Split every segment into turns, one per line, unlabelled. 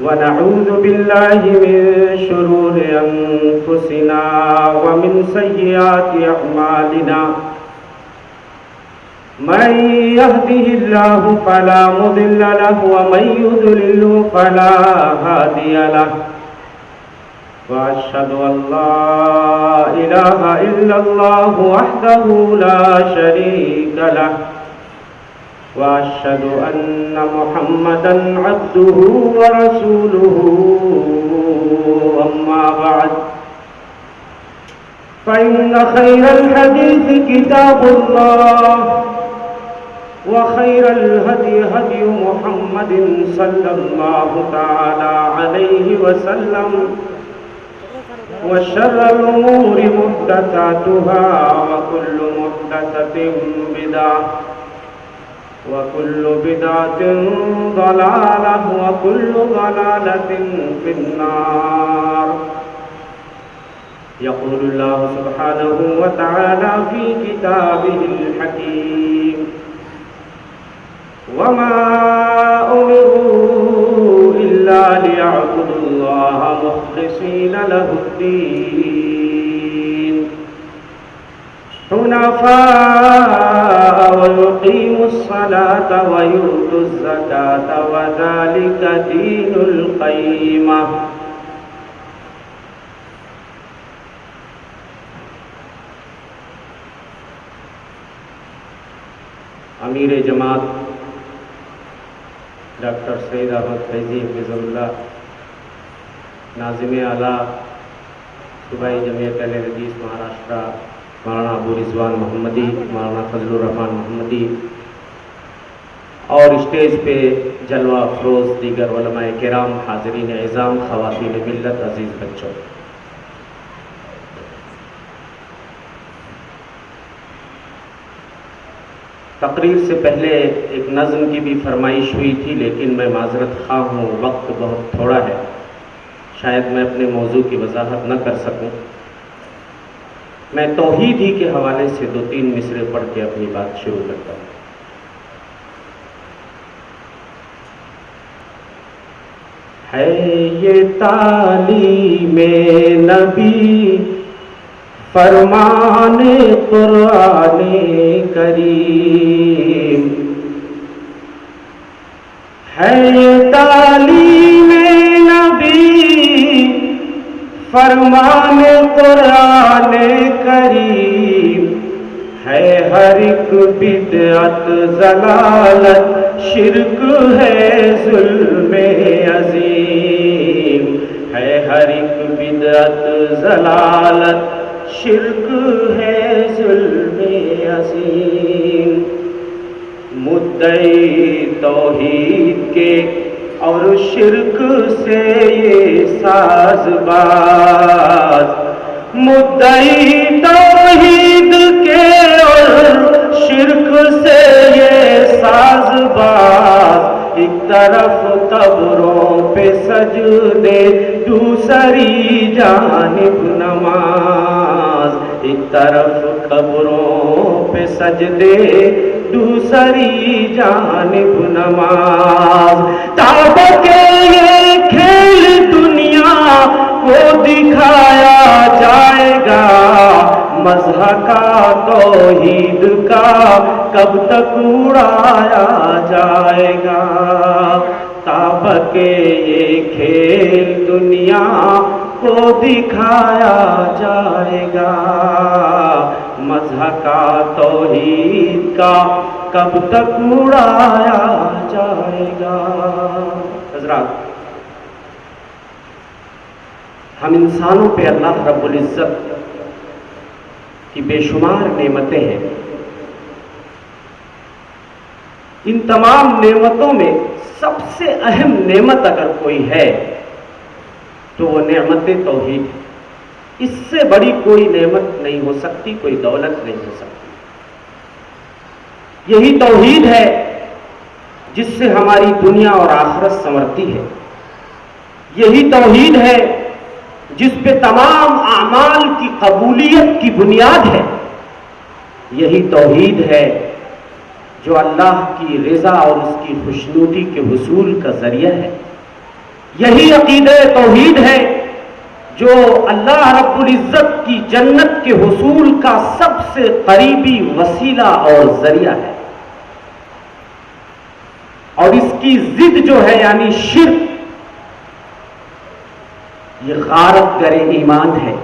ونعوذ بالله من شرور أنفسنا ومن سيئات أعمالنا من يهده الله فلا مضل له ومن يضلل فلا هادي له وأشهد أن لا إله إلا الله وحده لا شريك له وأشهد أن محمدًا عبده ورسوله أما بعد فإن خير الحديث كتاب الله وخير الهدي هدي محمد صلى الله تعالى عليه وسلم وشر الأمور محدثاتها وكل محدثة بدعة وكل بدعة ضلالة وكل ضلالة في النار. يقول الله سبحانه وتعالى في كتابه الحكيم وما أمروا إلا ليعبدوا الله مخلصين له الدين حنفاء ويقيموا الصلاة ويؤتوا الزكاة وذلك دين القيمة. امیر جماعت ڈاکٹر سید احمد فیضی حفظ اللہ، ناظم اعلیٰ صوبائی جمعیت اہل حدیث مہاراشٹرا مولانا ابو رضوان محمدی، مولانا فضل الرحمان محمدی، اور اسٹیج پہ جلوہ افروز دیگر علماء کرام، حاضرین اعظام، خواتین ملت، عزیز بچوں، تقریر سے پہلے ایک نظم کی بھی فرمائش ہوئی تھی، لیکن میں معذرت خواہ ہوں، وقت بہت تھوڑا ہے، شاید میں اپنے موضوع کی وضاحت نہ کر سکوں. میں توحید ہی کے حوالے سے 2-3 مصرے پڑھ کے اپنی بات شروع کرتا ہوں. ہے یہ تعلیم نبی فرمان قرآن کریم، ہے یہ تعلیم نبی فرمان قرآن کریم، ہے ہر ایک بدعت ضلالت شرک ہے ظلم عظیم، ہے ہر ایک بدعت ضلالت شرک ہے ظلم عظیم. مدعی توحید کے اور شرک سے یہ ساز باز، مدعی توحید کے اور شرک سے یہ ساز باز، ایک طرف قبروں پہ سجدے دوسری جانب نماز، ایک طرف قبروں پہ سجدے دوسری جانب نماز. تاب کے یہ کھیل دنیا کو دکھایا جائے گا، مذہب کا توحید کا کب تک اڑایا جائے گا. تاب کے یہ کھیل دنیا کو دکھایا جائے گا، مذہب کا توحید کا کب تک اڑایا جائے گا. حضرات، ہم انسانوں پہ اللہ رب العزت کی بے شمار نعمتیں ہیں. ان تمام نعمتوں میں سب سے اہم نعمت اگر کوئی ہے تو وہ نعمت توحید ہے. اس سے بڑی کوئی نعمت نہیں ہو سکتی، کوئی دولت نہیں ہو سکتی. یہی توحید ہے جس سے ہماری دنیا اور آخرت سنورتی ہے. یہی توحید ہے جس پہ تمام اعمال کی قبولیت کی بنیاد ہے. یہی توحید ہے جو اللہ کی رضا اور اس کی خوشنودی کے حصول کا ذریعہ ہے. یہی عقیدہ توحید ہے جو اللہ رب العزت کی جنت کے حصول کا سب سے قریبی وسیلہ اور ذریعہ ہے، اور اس کی ضد جو ہے یعنی شرک، یہ غارت گر ایمان ہے،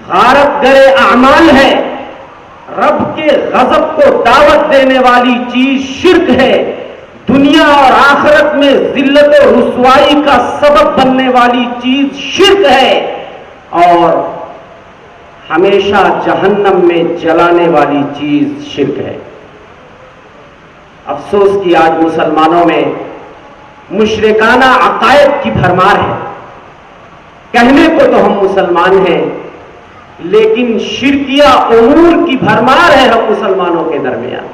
غارت گر اعمال ہے، رب کے غضب کو دعوت دینے والی چیز شرک ہے، دنیا اور آخرت میں ذلت و رسوائی کا سبب بننے والی چیز شرک ہے، اور ہمیشہ جہنم میں جلانے والی چیز شرک ہے۔ افسوس کی آج مسلمانوں میں مشرکانہ عقائد کی بھرمار ہے۔ کہنے کو تو ہم مسلمان ہیں، لیکن شرکیہ امور کی بھرمار ہے ہم مسلمانوں کے درمیان۔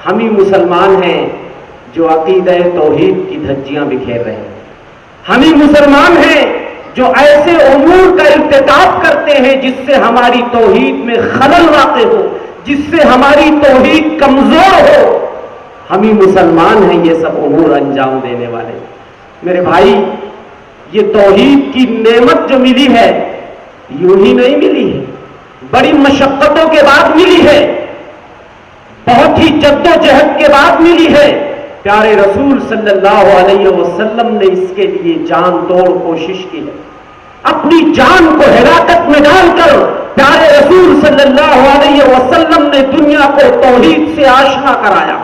ہم ہی مسلمان ہیں جو عقیدہ توحید کی دھجیاں بکھیر رہے ہیں، ہم ہی مسلمان ہیں جو ایسے امور کا ارتکاب کرتے ہیں جس سے ہماری توحید میں خلل واقع ہو، جس سے ہماری توحید کمزور ہو۔ ہم ہی مسلمان ہیں یہ سب امور انجام دینے والے۔ میرے بھائی، یہ توحید کی نعمت جو ملی ہے یوں ہی نہیں ملی ہے، بڑی مشقتوں کے بعد ملی ہے، بہت ہی جد و جہد کے بعد ملی ہے۔ پیارے رسول صلی اللہ علیہ وسلم نے اس کے لیے جان توڑ کوشش کی ہے، اپنی جان کو ہلاکت میں ڈال کر پیارے رسول صلی اللہ علیہ وسلم نے دنیا کو توحید سے آشنا کرایا،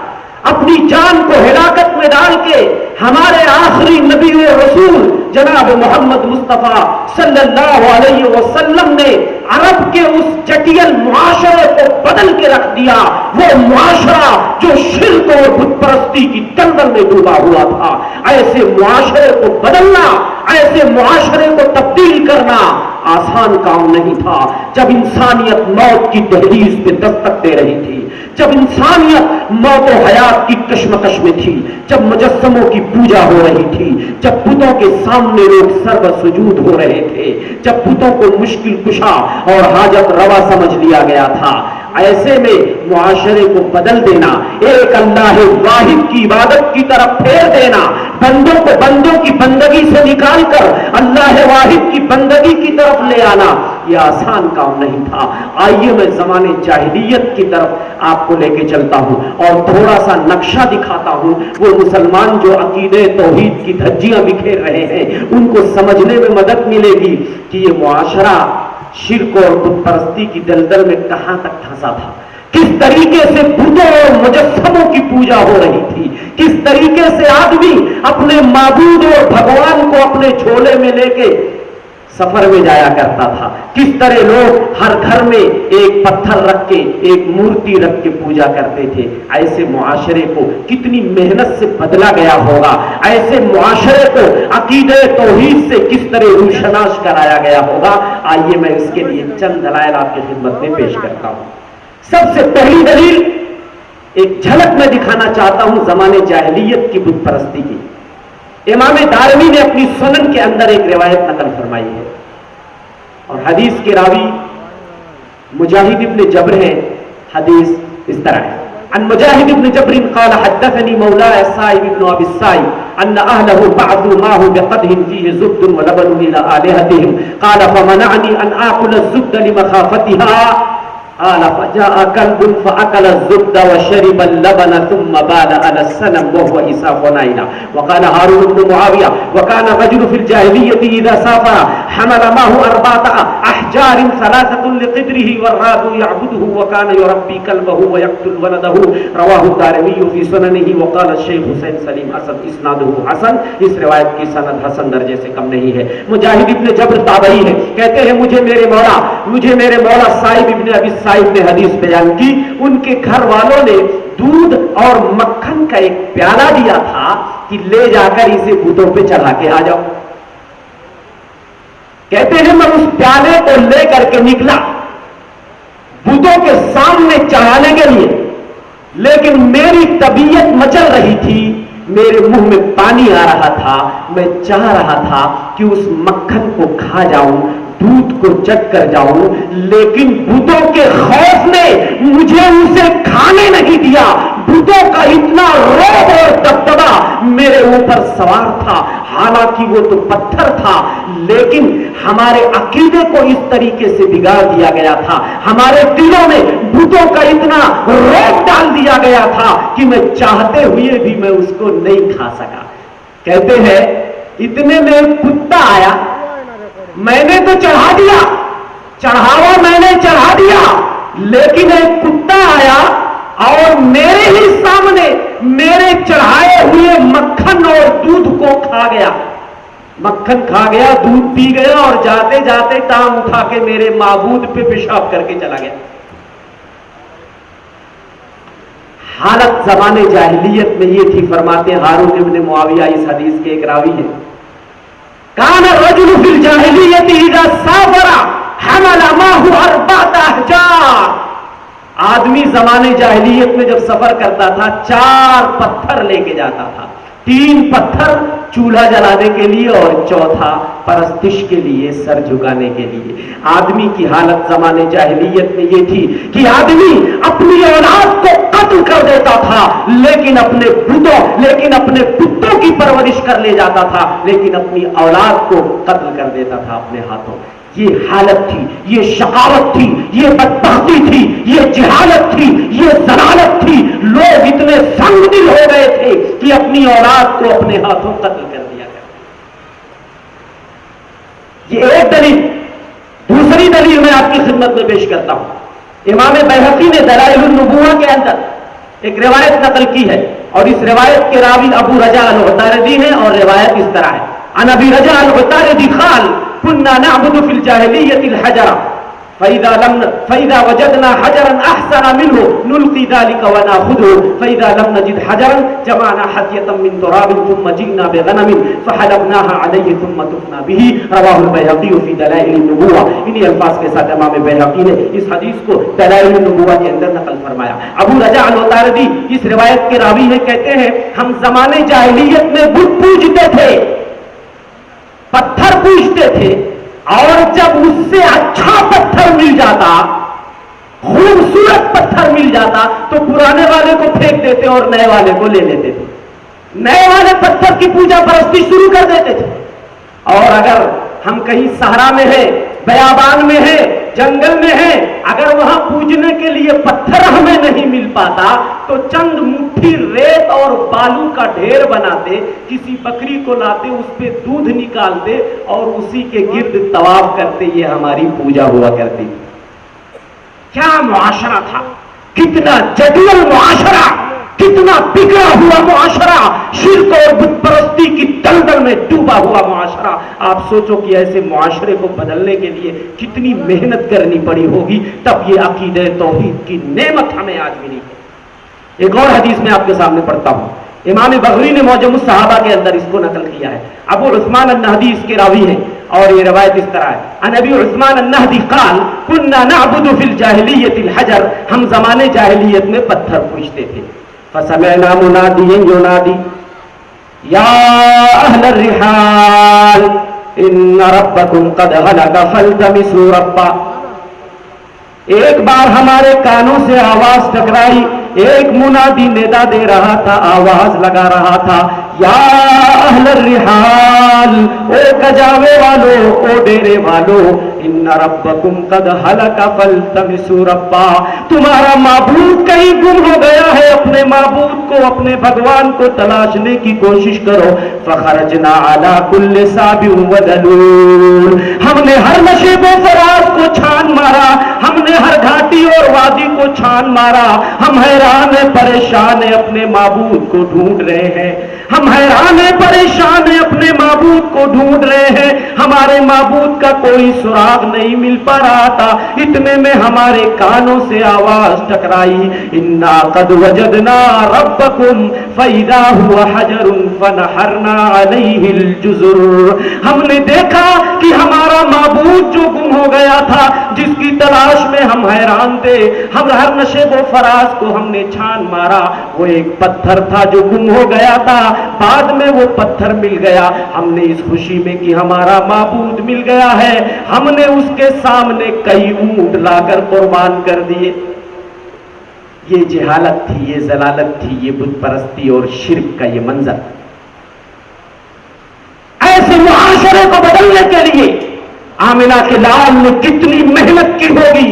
اپنی جان کو ہلاکت میں ڈال کے ہمارے آخری نبی و رسول جناب محمد مصطفیٰ صلی اللہ علیہ وسلم نے عرب کے اس جٹیل معاشرے کو بدل کے رکھ دیا، وہ معاشرہ جو شرک اور بت پرستی کی دلدل میں ڈوبا ہوا تھا۔ ایسے معاشرے کو بدلنا، ایسے معاشرے کو تبدیل کرنا آسان کام نہیں تھا۔ جب انسانیت موت کی دہلیز پہ دستک دے رہی تھی، جب انسانیت موت و حیات کی کشمکش میں تھی، جب مجسموں کی پوجا ہو رہی تھی، جب بتوں کے سامنے لوگ سر بسجود ہو رہے تھے، جب بتوں کو مشکل کشا اور حاجت روا سمجھ لیا گیا تھا، ایسے میں معاشرے کو بدل دینا، ایک اللہ واحد کی عبادت کی طرف پھیر دینا، بندوں کو بندوں کی بندگی سے نکال کر اللہ واحد کی بندگی کی طرف لے آنا، یہ آسان کام نہیں تھا۔ آئیے میں زمانے جاہلیت کی طرف آپ کو لے کے چلتا ہوں اور تھوڑا سا نقشہ دکھاتا ہوں۔ وہ مسلمان جو عقیدے توحید کی دھجیاں بکھیر رہے ہیں، ان کو سمجھنے میں مدد ملے گی کہ یہ معاشرہ شرک اور بت پرستی کی دلدل میں کہاں تک پھنسا تھا، کس طریقے سے بتوں اور مجسموں کی پوجا ہو رہی تھی، کس طریقے سے آدمی اپنے معبود اور بھگوان کو اپنے جھولے میں لے کے سفر میں جایا کرتا تھا، کس طرح لوگ ہر گھر میں ایک پتھر رکھ کے ایک مورتی رکھ کے پوجا کرتے تھے۔ ایسے معاشرے کو کتنی محنت سے بدلا گیا ہوگا، ایسے معاشرے کو عقیدہ توحید سے کس طرح روشناس کرایا گیا ہوگا۔ آئیے میں اس کے لیے چند دلائل آپ کی خدمت میں پیش کرتا ہوں۔ سب سے پہلی دلیل ایک جھلک میں دکھانا چاہتا ہوں زمانے جاہلیت کی بت پرستی کی۔ امام دارمی نے اپنی سنن کے اندر ایک روایت نقل فرمائی ہے، اور حدیث کے راوی مجاہد ابن جبر ہیں۔ حدیث اس طرح ہے، عن مجاہد ابن جبر قال حدثني مولاي السائب ابن ابي السائب ان اهله بعثوا معه بقدح فيه زبد ولبن الى الهتهم قال فمنعني ان اكل الزبد لمخافتها قال فجاء كلب فأكل الزبد وشرب اللبن ثم بال على السنم وهو إساف نائلة. وقال هارون بن معاوية وكان الرجل في الجاهلية إذا سافر حمل معه 4 أحجار 3 لقدره والراد يعبده وكان يربي كلبه ويقتل ولده. رواه الدارمي في سننه وقال الشيخ حسین سلیم اسد اسناده حسن. اس روایت کی سند حسن درجے سے کم نہیں ہے۔ مجاہد ابن جبر تابعی ہے، کہتے ہیں مجھے میرے مولا سائب ابن ابی صاحب نے حدیث بیان کی، ان کے گھر والوں نے دودھ اور مکھن کا ایک پیالہ دیا تھا کہ لے جا کر اسے بتوں پہ چڑھا کے آ جاؤ۔ کہتے ہیں میں اس پیالے کو لے کر کے نکلا بتوں کے سامنے چڑھانے کے لیے، لیکن میری طبیعت مچل رہی تھی، میرے منہ میں پانی آ رہا تھا، میں چاہ رہا تھا کہ اس مکھن کو کھا جاؤں، دودھ کو چٹ کر جاؤں، لیکن بتوں کے خوف نے مجھے اسے کھانے نہیں دیا، بتوں کا اتنا رعب اور دبدبا میرے اوپر سوار تھا. حالانکہ وہ تو پتھر تھا، لیکن ہمارے عقیدے کو اس طریقے سے بگاڑ دیا گیا تھا، ہمارے دلوں میں بتوں کا اتنا رعب ڈال دیا گیا تھا کہ میں چاہتے ہوئے بھی میں اس کو نہیں کھا سکا. کہتے ہیں اتنے میں ایک کتا آیا، میں نے تو چڑھا دیا، چڑھاوا میں نے چڑھا دیا، لیکن ایک کتا آیا اور میرے ہی سامنے میرے چڑھائے ہوئے مکھن اور دودھ کو کھا گیا. مکھن کھا گیا، دودھ پی گیا اور جاتے جاتے ٹانگ اٹھا کے میرے معبود پہ پیشاب کر کے چلا گیا. حالت زمانے جاہلیت میں یہ تھی. فرماتے ہیں ہارون ابن معاویہ اس حدیث کے ایک راوی ہیں، کان الرجل فی الجاہلیت اذا سافر حمل معه 4 احجار. آدمی زمانے جاہلیت میں جب سفر کرتا تھا 4 پتھر لے کے جاتا تھا. 3 پتھر چولہا جلانے کے لیے اور 4تھا پرستش کے لیے، سر جھکانے کے لیے. آدمی کی حالت زمانے جاہلیت میں یہ تھی کہ آدمی اپنی اولاد کو قتل کر دیتا تھا، لیکن اپنے کتوں کی پرورش کر لے جاتا تھا، لیکن اپنی اولاد کو قتل کر دیتا تھا اپنے ہاتھوں. یہ حالت تھی، یہ شقاوت تھی، یہ بدبختی تھی، یہ جہالت تھی، یہ ضلالت تھی. لوگ اتنے سنگ دل ہو گئے تھے کہ اپنی اولاد کو اپنے ہاتھوں قتل کر دیا گیا. یہ ایک دلیل. دوسری دلیل میں آپ کی خدمت میں پیش کرتا ہوں. امام بیہقی نے دلائل النبوہ کے اندر ایک روایت نقل کی ہے، اور اس روایت کے راوی ابو رجاء العطاردی ہیں، اور روایت اس طرح ہے: عن ابی رجاء العطاردی قال كنا نعبد في الجاهلية الحجر فإذا وجدنا حجرا أحسن منه نلقي ذلك ونأخذه فإذا لم نجد حجرا جمعنا حثية من تراب ثم جئنا بغنم فحلبناها عليه ثم تفنا به. رواه البيهقي في دلائل النبوة. انہی الفاظ کے ساتھ امام بیہقی نے اس حدیث کو دلائل النبوہ کے اندر نقل فرمایا. ابو رجاء العطاردی اس روایت کے راوی ہیں، کہتے ہیں ہم زمانے جاہلیت میں بت پوجتے تھے، پتھر پوجتے تھے، اور جب اس سے اچھا پتھر مل جاتا، خوبصورت پتھر مل جاتا، تو پرانے والے کو پھینک دیتے اور نئے والے کو لے لیتے تھے. نئے والے پتھر کی پوجا پرستی شروع کر دیتے تھے. اور اگر ہم کہیں صحرا میں ہیں، بیابان میں ہیں، جنگل میں ہیں، اگر وہاں پوجنے کے لیے پتھر ہمیں نہیں مل پاتا تو چند مٹھی ریت اور بالو کا ڈھیر بناتے، کسی بکری کو لاتے، اس پہ دودھ نکالتے اور اسی کے گرد طواف کرتے. یہ ہماری پوجا ہوا کرتی. کیا معاشرہ تھا، کتنا جدول معاشرہ، کتنا بگڑا ہوا معاشرہ، شرک اور بت پرستی کی دلدل میں ڈوبا ہوا معاشرہ. آپ سوچو کہ ایسے معاشرے کو بدلنے کے لیے کتنی محنت کرنی پڑی ہوگی، تب یہ عقیدہ توحید کی نعمت ہمیں آج ملی ہے. ایک اور حدیث میں آپ کے سامنے پڑھتا ہوں. امام بغوی نے معجم الصحابہ کے اندر اس کو نقل کیا ہے. ابو عثمان النہدی اس کے راوی ہیں، اور یہ روایت اس طرح ہے: عن ابی عثمان النہدی قال كنا نعبد في الجاہلیۃ الحجر. ہم زمانے جاہلیت میں پتھر پوجتے تھے. فسمعنا منادیا ينادي يا اهل الرحال ان ربكم قد هلك فالتمسوا ربا. ایک بار ہمارے کانوں سے آواز ٹکرائی، ایک منادی ندا دے رہا تھا، آواز لگا رہا تھا: یا اہل الرحال، او کجاوے والو، او ڈیرے والو، ان ربکم قد ہلک فالتمسوا ربا. تمہارا معبود کہیں گم ہو گیا ہے، اپنے معبود کو، اپنے بھگوان کو تلاشنے کی کوشش کرو. فخرجنا علی کل سابع ودلول. ہم نے ہر نشیب و فراز کو چھان مارا، ہم نے ہر گھاٹی اور وادی کو چھان مارا. ہم حیران پریشان اپنے معبود کو ڈھونڈ رہے ہیں، ہم حیران پریشان اپنے معبود کو ڈھونڈ رہے ہیں. ہمارے معبود کا کوئی سراغ نہیں مل پا رہا تھا. اتنے میں ہمارے کانوں سے آواز ٹکرائی: انا قد وجدنا ربکم فاذا هو حجر فنحرنا علیہ الجزر. ہم نے دیکھا کہ ہمارا معبود جو گم ہو گیا تھا، جس کی تلاش میں ہم حیران تھے، ہم ہر نشیب و فراز کو ہم نے چھان مارا، وہ ایک پتھر تھا جو گم ہو گیا تھا. بعد میں وہ پتھر مل گیا. ہم نے اس خوشی میں کہ ہمارا معبود مل گیا ہے، ہم نے اس کے سامنے کئی اونٹ لا کر قربان کر دیے. یہ جہالت تھی، یہ ضلالت تھی، یہ بت پرستی اور شرک کا یہ منظر۔ ایسے معاشرے کو بدلنے کے لیے آمنہ کے لال نے کتنی محنت کی ہوگی،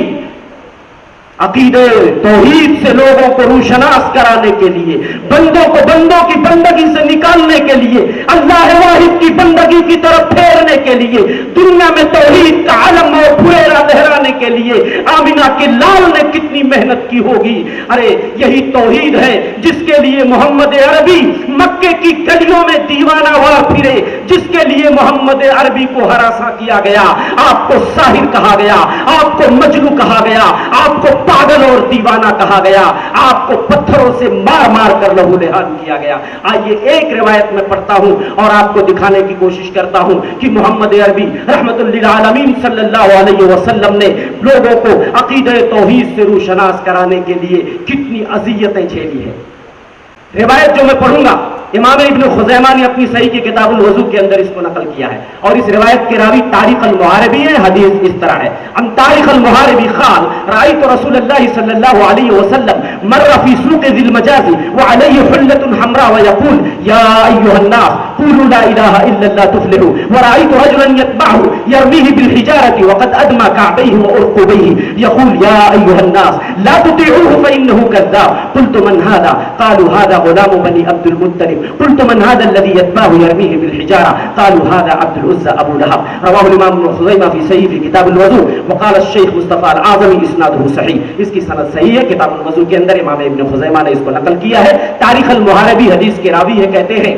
عقیدے توحید سے لوگوں کو روشناس کرانے کے لیے، بندوں کو بندوں کی بندگی سے نکالنے کے لیے، اللہ واحد کی بندگی کی طرف پھیرنے کے لیے، دنیا میں توحید کا علم اور پھیرا لہرانے کے لیے آمنہ کے لال نے کتنی محنت کی ہوگی۔ ارے یہی توحید ہے جس کے لیے محمد عربی مکے کی گلیوں میں دیوانہ وار پھرے، جس کے لیے محمد عربی کو ہراساں کیا گیا، آپ کو ساحر کہا گیا، آپ کو مجنوں کہا گیا، آپ کو پاگل اور دیوانہ کہا گیا، آپ کو پتھروں سے مار مار کر لہو لہان کیا گیا۔ آئیے ایک روایت میں پڑھتا ہوں اور آپ کو دکھانے کی کوشش کرتا ہوں کہ محمد عربی رحمت للعالمین صلی اللہ علیہ وسلم نے لوگوں کو عقیدہ توحید سے روشناس کرانے کے لیے کتنی اذیتیں جھیلی ہیں۔ روایت جو میں پڑھوں گا امام ابن خزیمہ نے اپنی صحیح کی کتاب الوضو کے اندر اس کو نقل کیا ہے، اور اس روایت کے راوی طارق المحاربی ہے۔ حدیث اس طرح ہے، ان طارق المحاربی قال رأيت رسول الله صلى الله عليه وسلم مر في سوق ذي المجاز وعليه حلة حمراء ويقول يا أيها الناس قولوا لا إله إلا الله تفلحوا، ورأيت رجلا يتبعه يرميه بالحجارة وقد أدمى كعبيه وأرقبيه يقول يا أيها الناس لا تطيعوه فإنه كذاب، قلت من هذا؟ قالوا هذا غلام بني عبد المطلب، قلت من هذا الذي يتبعه يرميه بالحجارة؟ قالوا هذا عبد العزى أبو لهب، رواه الإمام ابن خزيمة في صحيح في كتاب الوضوء، وقال الشيخ مصطفى العاظمي اسناده صحیح، اس کی سند صحیح ہے، کتاب الوضوء کے اندر امام ابن خزیمہ نے اس کو نقل کیا ہے۔ تاریخ المحاربی حدیث کے راوی ہے، کہتے ہیں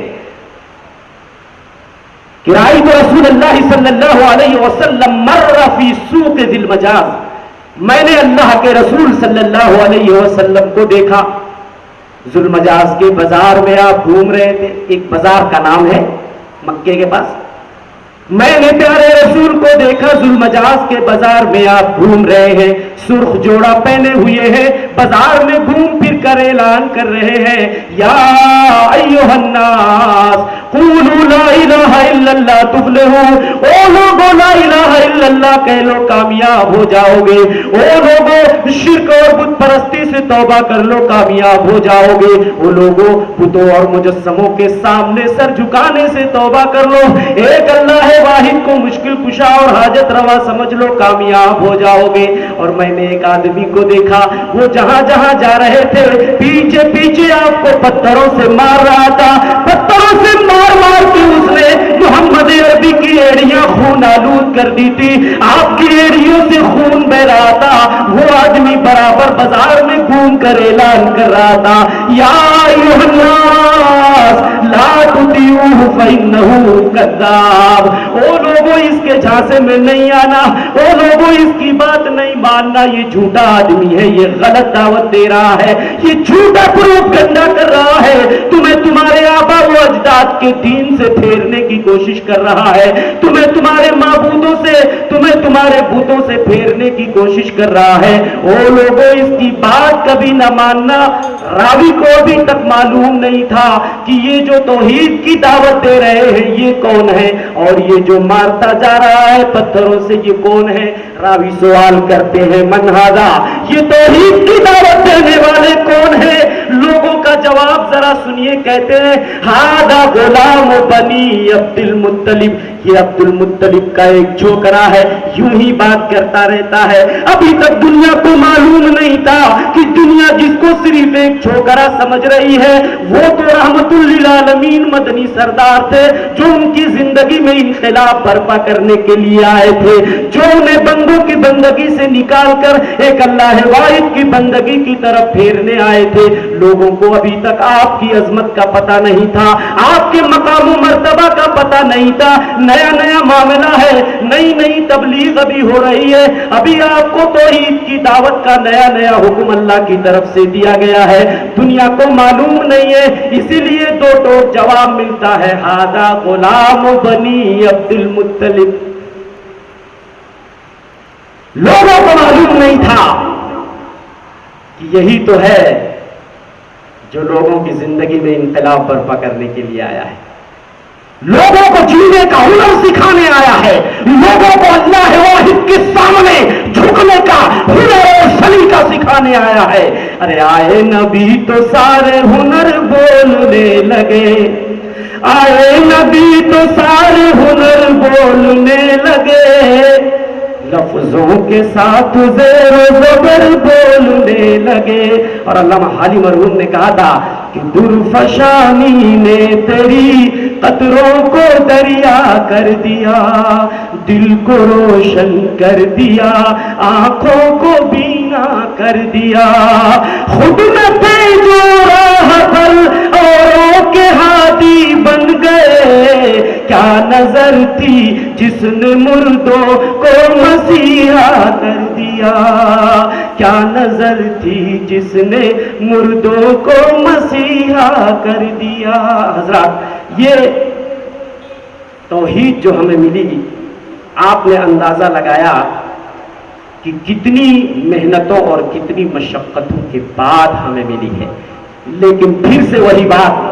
کہ رأیت رسول اللہ صلی اللہ علیہ وسلم مر فی سوق ذی المجاز، میں نے اللہ کے رسول صلی اللہ علیہ وسلم کو دیکھا ذو المجاز کے بازار میں آپ گھوم رہے تھے، ایک بازار کا نام ہے مکے کے پاس، میں نے پیارے رسول کو دیکھا ذو المجاز کے بازار میں آپ گھوم رہے ہیں، سرخ جوڑا پہنے ہوئے ہیں، بازار میں گھوم پھر کر اعلان کر رہے ہیں یا ایھا الناس قولوا لا الہ الا اللہ تفلحوا، او لوگوں لا الہ الا اللہ کہہ لو کامیاب ہو جاؤ گے، او لوگوں شرک اور بت پرستی سے توبہ کر لو کامیاب ہو جاؤ گے، او لوگوں بتوں اور مجسموں کے سامنے سر جھکانے سے توبہ کر لو، ایک اللہ واحد کو مشکل کشا اور حاجت روا سمجھ لو کامیاب ہو جاؤ گے۔ اور میں نے ایک آدمی کو دیکھا، وہ جہاں جہاں جا رہے تھے پیچھے پیچھے آپ کو پتھروں سے مار رہا تھا، پتھروں سے مار مار کے اس نے محمد عربی کی ایڑیاں خون آلود کر دی تھی، آپ کی ایڑیوں سے خون بہ رہا تھا، وہ آدمی برابر بازار میں گھوم کر اعلان کر رہا تھا یا ایھا الناس لا تطیعوہ فإنہ کذاب، او لوگوں اس کے جھانسے میں نہیں آنا، او لوگوں اس کی بات نہیں ماننا، یہ جھوٹا آدمی ہے، یہ غلط دعوت دے رہا ہے، یہ جھوٹا پروپگنڈا کر رہا ہے، تمہیں تمہارے آبا و اجداد کے دین سے پھیرنے کی کوشش کر رہا ہے، تمہیں تمہارے معبودوں سے، تمہیں تمہارے بتوں سے پھیرنے کی کوشش کر رہا ہے، او لوگوں اس کی بات کبھی نہ ماننا۔ راوی کو ابھی تک معلوم نہیں تھا کہ یہ جو توحید کی دعوت دے رہے ہیں یہ کون ہے، اور یہ جو مارتا جا رہا ہے پتھروں سے یہ کون ہے۔ راوی سوال کرتے ہیں من ھذا، یہ توحید کی دعوت دینے والے کون ہیں؟ لوگوں کا جواب ذرا سنیے، کہتے ہیں ھذا غلام بنی عبد المطلب، یہ عبد المطلب کا ایک چھوکرا ہے، یوں ہی بات کرتا رہتا ہے۔ ابھی تک دنیا کو معلوم نہیں تھا کہ دنیا جس کو صرف ایک چھوکرا سمجھ رہی ہے وہ تو رحمت للعالمین مدنی سردار تھے، جو ان کی زندگی میں انقلاب برپا کرنے کے لیے آئے تھے، جو انہیں بندوں کی بندگی سے نکال کر ایک اللہ واحد کی بندگی کی طرف پھیرنے آئے تھے۔ لوگوں کو ابھی تک آپ کی عظمت کا پتہ نہیں تھا، آپ کے مقام و مرتبہ کا پتہ نہیں تھا، نیا نیا معاملہ ہے، نئی نئی تبلیغ ابھی ہو رہی ہے، ابھی آپ کو توحید کی دعوت کا نیا نیا حکم اللہ کی طرف سے دیا گیا ہے، دنیا کو معلوم نہیں ہے، اسی لیے دو ٹوک جواب ملتا ہے ھذا غلام بنی عبد المطلب۔ لوگوں کو معلوم نہیں تھا کہ یہی تو ہے جو لوگوں کی زندگی میں انقلاب برپا کرنے کے لیے آیا ہے، لوگوں کو جینے کا ہنر سکھانے آیا ہے، لوگوں کو اللہ واحد کے سامنے جھکنے کا ہنر اور سلیقہ کیا سکھانے آیا ہے؟ ارے آئے نبی تو سارے ہنر بولنے لگے، آئے نبی تو سارے ہنر بولنے لگے، لفظوں کے ساتھ زیر و زبر بولنے لگے۔ اور علامہ حالی مرحوم نے کہا تھا کہ درفشانی نے تیری قطروں کو دریا کر دیا، دل کو روشن کر دیا، آنکھوں کو بینا کر دیا، خود میں تھے جو راہ پر اوروں کے ہادی بن گئے، کیا نظر تھی جس نے مردوں کو مسیحا کر دیا، کیا نظر تھی جس نے مردوں کو مسیحا کر دیا۔ حضرات، یہ توحید جو ہمیں ملی، آپ نے اندازہ لگایا کہ کتنی محنتوں اور کتنی مشقتوں کے بعد ہمیں ملی ہے، لیکن پھر سے وہی بات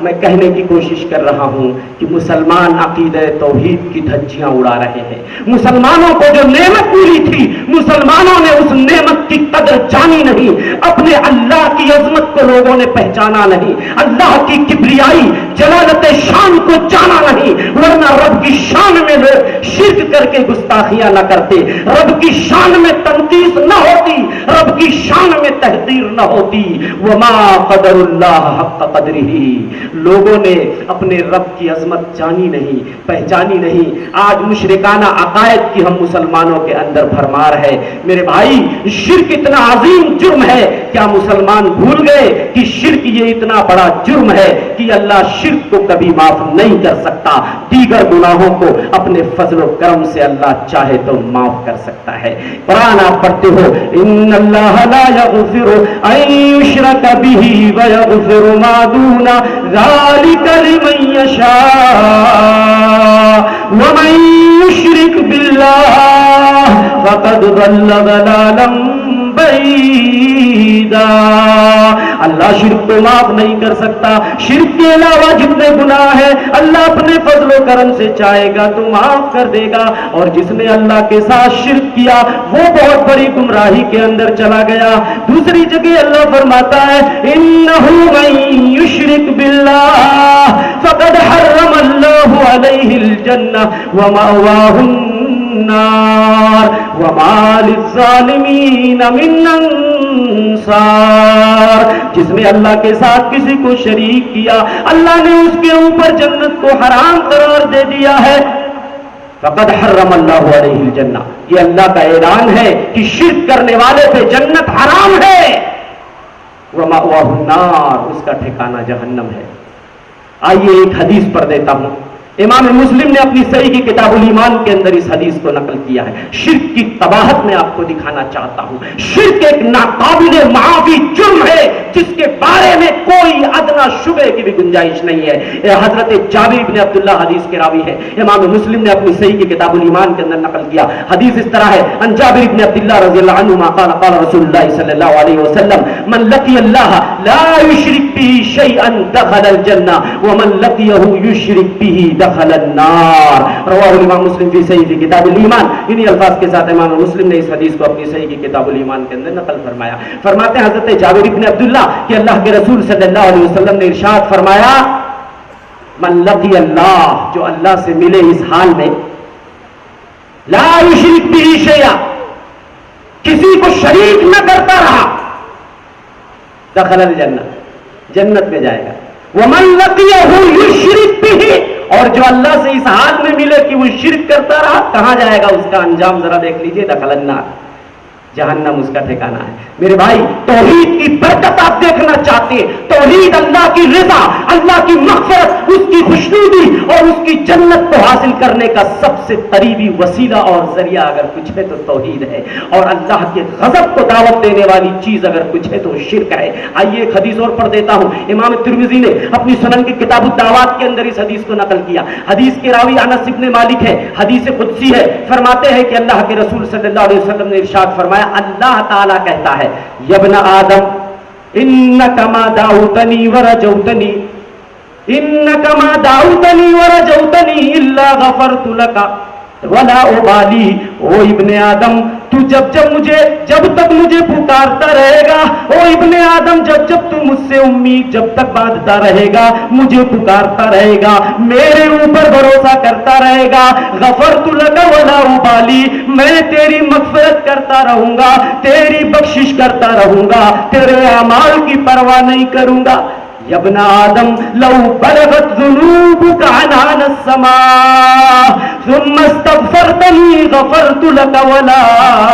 میں کہنے کی کوشش کر رہا ہوں کہ مسلمان عقیدہ توحید کی دھجیاں اڑا رہے ہیں۔ مسلمانوں کو جو نعمت ملی تھی، مسلمانوں نے اس نعمت کی قدر جانی نہیں، اپنے اللہ کی عظمت کو لوگوں نے پہچانا نہیں، اللہ کی کبریائی جلالت شان کو جانا نہیں، ورنہ رب کی شان میں لوگ شرک کر کے گستاخیاں نہ کرتے، رب کی شان میں تنقیص نہ ہوتی، رب کی شان میں تحقیر نہ ہوتی۔ وما قدر اللہ حق قدرہ، لوگوں نے اپنے رب کی عظمت جانی نہیں، پہچانی نہیں۔ آج مشرکانہ عقائد کی ہم مسلمانوں کے اندر بھرمار ہے۔ میرے بھائی، شرک اتنا عظیم جرم ہے، کیا مسلمان بھول گئے کہ شرک یہ اتنا بڑا جرم ہے کہ اللہ شرک کو کبھی معاف نہیں کر سکتا، دیگر گناہوں کو اپنے فضل و کرم سے اللہ چاہے تو معاف کر سکتا ہے۔ قرآن آپ پڑھتے ہو، ان اللہ لا یغفر ان یشرک بہ ویغفر ما دون ذلک لمن یشاء ومن یشرک باللہ فقد ضل ضلالا بعیدا۔ اللہ شرک کو معاف نہیں کر سکتا، شرک کے علاوہ جتنے گناہ ہیں اللہ اپنے فضل و کرم سے چاہے گا تو معاف کر دے گا، اور جس نے اللہ کے ساتھ شرک کیا وہ بہت بڑی گمراہی کے اندر چلا گیا۔ دوسری جگہ اللہ فرماتا ہے، انہ من یشرک باللہ فقد حرم اللہ علیہ الجنہ ومأواہ النار وما للظالمین من انصار۔ جس نے اللہ کے ساتھ کسی کو شریک کیا، اللہ نے اس کے اوپر جنت کو حرام قرار دے دیا ہے۔ فقد حرم اللہ علیہ الجنہ، یہ اللہ کا اعلان ہے کہ شرک کرنے والے پہ جنت حرام ہے۔ ومأواہ النار، اس کا ٹھکانہ جہنم ہے۔ آئیے ایک حدیث پڑھ دیتا ہوں، امام مسلم نے اپنی صحیح کی کتاب الایمان کے اندر اس حدیث کو نقل کیا ہے۔ شرک کی قباحت میں آپ کو دکھانا چاہتا ہوں۔ شرک ایک ناقابل معافی جرم ہے جس کے بارے میں کوئی ادنا شبہ کی بھی گنجائش نہیں ہے۔ حضرت جابر بن عبداللہ حدیث کے راوی ہے، امام مسلم نے اپنی صحیح کی کتاب الایمان کے اندر نقل کیا۔ حدیث اس طرح ہے، ان جابر بن عبداللہ رضی اللہ عنہما قال قال رسول اللہ صلی اللہ علیہ وسلم، من لقی اللہ لا یشرک به شیئا دخل الجنہ ومن لقیہ یشرک به دخل النار۔ رواہ الامام مسلم فی صحیح فی کتاب الایمان۔ انہی الفاظ کے ساتھ امام مسلم نے اس حدیث کو اپنی صحیح کی کتاب الایمان کے اندر نقل فرمایا۔ فرماتے ہیں حضرت جابر بن عبداللہ کہ اللہ کے رسول صلی اللہ علیہ وسلم نے ارشاد فرمایا، من لقی اللہ، جو اللہ سے ملے اس حال میں، لا یشرک به شیئا، کسی کو شریک نہ کرتا رہا، دخل الجنہ، جنت میں جائے گا۔ ومن لقیہ یشرک به، اور جو اللہ سے اس حال میں ملے کہ وہ شرک کرتا رہا، کہاں جائے گا؟ اس کا انجام ذرا دیکھ لیجئے، دخل النار، جہنم اس کا ٹھکانہ ہے۔ میرے بھائی، توحید کی برکت آپ دیکھنا چاہتے ہیں، توحید اللہ کی رضا، اللہ کی مغفرت، اس کی خوشنودی اور اس کی جنت کو حاصل کرنے کا سب سے قریبی وسیلہ اور ذریعہ اگر کچھ ہے تو توحید ہے، اور اللہ کے غضب کو دعوت دینے والی چیز اگر کچھ ہے تو شرک ہے۔ آئیے ایک حدیث اور پڑھ دیتا ہوں، امام ترمذی نے اپنی سنن کی کتاب الدعوات کے اندر اس حدیث کو نقل کیا۔ حدیث کے راوی انس بن مالک ہے، حدیث قدسی ہے، فرماتے ہیں کہ اللہ کے رسول صلی اللہ علیہ وسلم نے ارشاد فرمایا، اللہ تعالیٰ کہتا ہے، یبن آدم انک ما دعوتنی ورجوتنی، انک ما دعوتنی ورجوتنی الا غفرت لک ولا ابالی۔ او ابن آدم، تو جب تک مجھے پکارتا رہے گا، او ابن آدم جب تو مجھ سے امید جب تک باندھتا رہے گا، مجھے پکارتا رہے گا، میرے اوپر بھروسہ کرتا رہے گا، غفرت لک ولا ابالی، میں تیری مغفرت کرتا رہوں گا، تیری بخشش کرتا رہوں گا، تیرے اعمال کی پرواہ نہیں کروں گا۔ یا ابن آدم لو بلغت ذنوبک عنان السماء ثم استغفرتنی غفرت لک ولا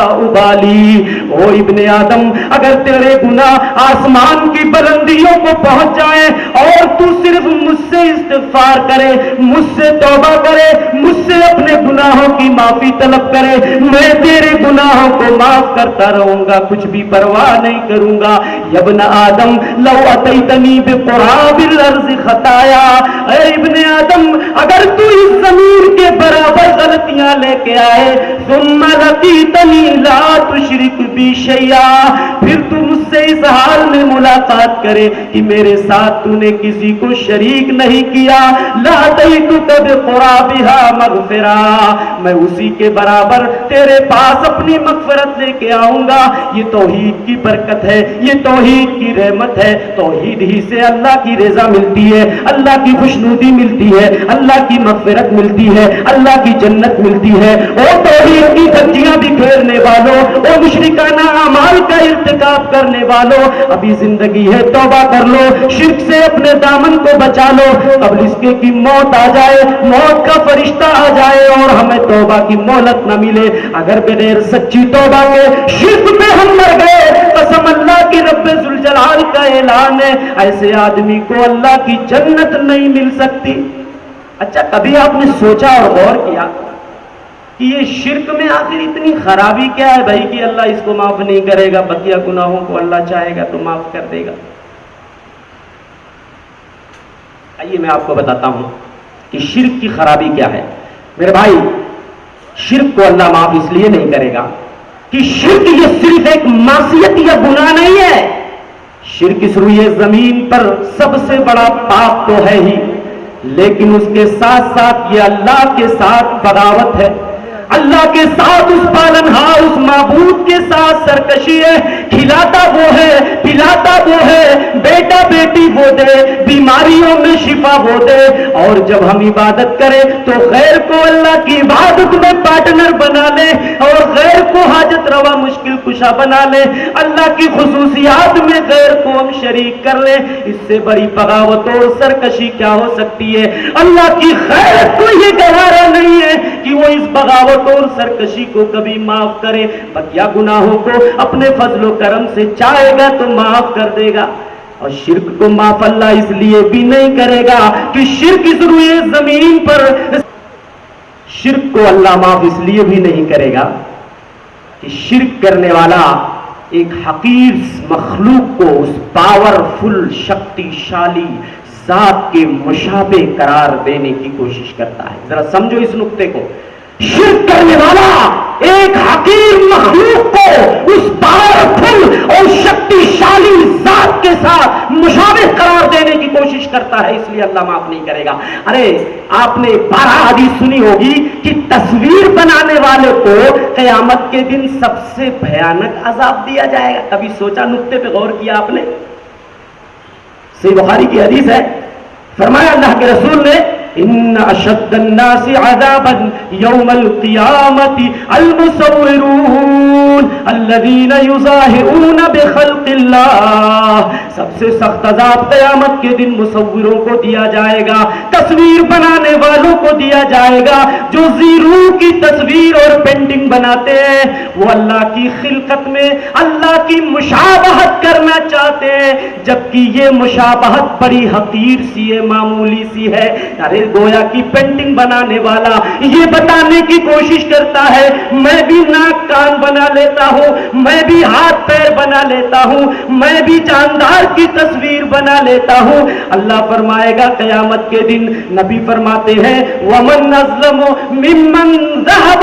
ابالی۔ او ابن آدم اگر تیرے گناہ آسمان کی بلندیوں کو پہنچ جائیں اور تو صرف مجھ سے استغفار کرے، مجھ سے توبہ کرے، مجھ سے اپنے گناہوں کی معافی طلب کرے، میں تیرے گناہوں کو معاف کرتا رہوں گا، کچھ بھی پرواہ نہیں کروں گا۔ یا ابن آدم لو اتیتنی بقراب الارض خطایا، اے ابن آدم اگر تو اس زمین کے برابر غلطیاں لے کے آئے، ثم لقیتنی لا تشرک بی شیئا، پھر تو مجھ سے اس حال میں ملاقات کرے کہ میرے ساتھ تو نے کسی کو شریک نہیں کیا، لاتیتک بقرابها مغفرا، میں اسی کے برابر تیرے پاس اپنی مغفرت لے کے آؤں گا۔ یہ توحید کی برکت ہے، یہ توحید کی رحمت ہے، توحید ہی سے اللہ کی رضا ملتی ہے، اللہ کی خوشنودی ملتی ہے، اللہ کی مغفرت ملتی ہے، اللہ کی جنت ملتی ہے۔ اور توحید کی دھجیاں بکھیرنے والوں، اور مشرکانہ اعمال کا ارتکاب کرنے والوں، ابھی زندگی ہے، توبہ کر لو، شرک سے اپنے دامن کو بچا لو قبل اس کے کہ موت آ جائے، موت کا فرشتہ آ جائے اور ہمیں توبہ کی مہلت نہ ملے۔ اگر بغیر سچی توبہ کے شرک پہ ہم مر گئے، قسم اللہ کی رب ذوالجلال کا اعلان ہے، ایسے آدمی کو اللہ کی جنت نہیں مل سکتی۔ اچھا کبھی آپ نے سوچا اور غور کیا کہ یہ شرک میں آخر اتنی خرابی کیا ہے بھائی کہ اللہ اس کو معاف نہیں کرے گا، بقیہ گناہوں کو اللہ چاہے گا تو معاف کر دے گا؟ آئیے میں آپ کو بتاتا ہوں کہ شرک کی خرابی کیا ہے۔ میرے بھائی شرک کو اللہ معاف اس لیے نہیں کرے گا کہ شرک یہ صرف ایک معصیت یا گناہ نہیں ہے، شرک اس روئے زمین پر سب سے بڑا پاپ تو ہے ہی، لیکن اس کے ساتھ ساتھ یہ اللہ کے ساتھ بغاوت ہے، اللہ کے ساتھ اس پالنہار اس معبود کے ساتھ سرکشی ہے۔ کھلاتا وہ ہے، پلاتا وہ ہے، بیٹا بیٹی وہ دے، بیماریوں میں شفا وہ دے، اور جب ہم عبادت کریں تو غیر کو اللہ کی عبادت میں پارٹنر بنا لیں اور غیر کو حاجت روا مشکل کشا بنا لیں، اللہ کی خصوصیات میں غیر کو ہم شریک کر لیں، اس سے بڑی بغاوت اور سرکشی کیا ہو سکتی ہے؟ اللہ کی خیر کو یہ گوارا نہیں ہے کہ وہ اس بغاوت اور سرکشی کو کبھی معاف کرے، بقیہ گناہوں کو اپنے فضل و کرم سے چاہے گا تو معاف کر دے گا۔ اور شرک کو معاف اللہ اس لیے بھی نہیں کرے گا کہ شرک اس روئے زمین پر، شرک کو اللہ معاف اس لیے بھی نہیں کرے گا کہ شرک کرنے والا ایک حقیر مخلوق کو اس پاورفل شکتی شالی ذات کے مشابہ قرار دینے کی کوشش کرتا ہے۔ ذرا سمجھو اس نقطے کو، شرک کرنے والا ایک حقیر مخلوق کو اس پاورفل اور شکتیشالی ذات کے ساتھ مشابہ قرار دینے کی کوشش کرتا ہے، اس لیے اللہ معاف نہیں کرے گا۔ ارے آپ نے 12 حدیث سنی ہوگی کہ تصویر بنانے والے کو قیامت کے دن سب سے بھیانک عذاب دیا جائے گا۔ کبھی سوچا، نقطے پہ غور کیا آپ نے؟ صحیح بخاری کی حدیث ہے، فرمایا اللہ کے رسول نے ان اشد الناس عذابا یوم القیامت المصورون الذین یظاہرون بخلق اللہ، سب سے سخت عذاب قیامت کے دن مصوروں کو دیا جائے گا، تصویر بنانے والوں کو دیا جائے گا، جو زیرو کی تصویر اور پینٹنگ بناتے ہیں، وہ اللہ کی خلقت میں اللہ کی مشابہت کرنا چاہتے ہیں، جبکہ یہ مشابہت بڑی حقیر سی ہے، معمولی سی ہے۔ ارے گویا کی پینٹنگ بنانے والا یہ بتانے کی کوشش کرتا ہے میں بھی ناک کان بنا لیتا ہوں، میں بھی ہاتھ پیر بنا لیتا ہوں، میں بھی جاندار کی تصویر بنا لیتا ہوں۔ اللہ فرمائے گا قیامت کے دن، نبی فرماتے ہیں وَمَنْ أَظْلَمُ مِمَّنْ ذَهَبَ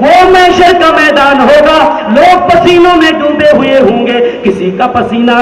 وہ محشر کا میدان ہوگا، لوگ پسینوں میں ڈوبے ہوئے ہوں گے، کسی کا پسینہ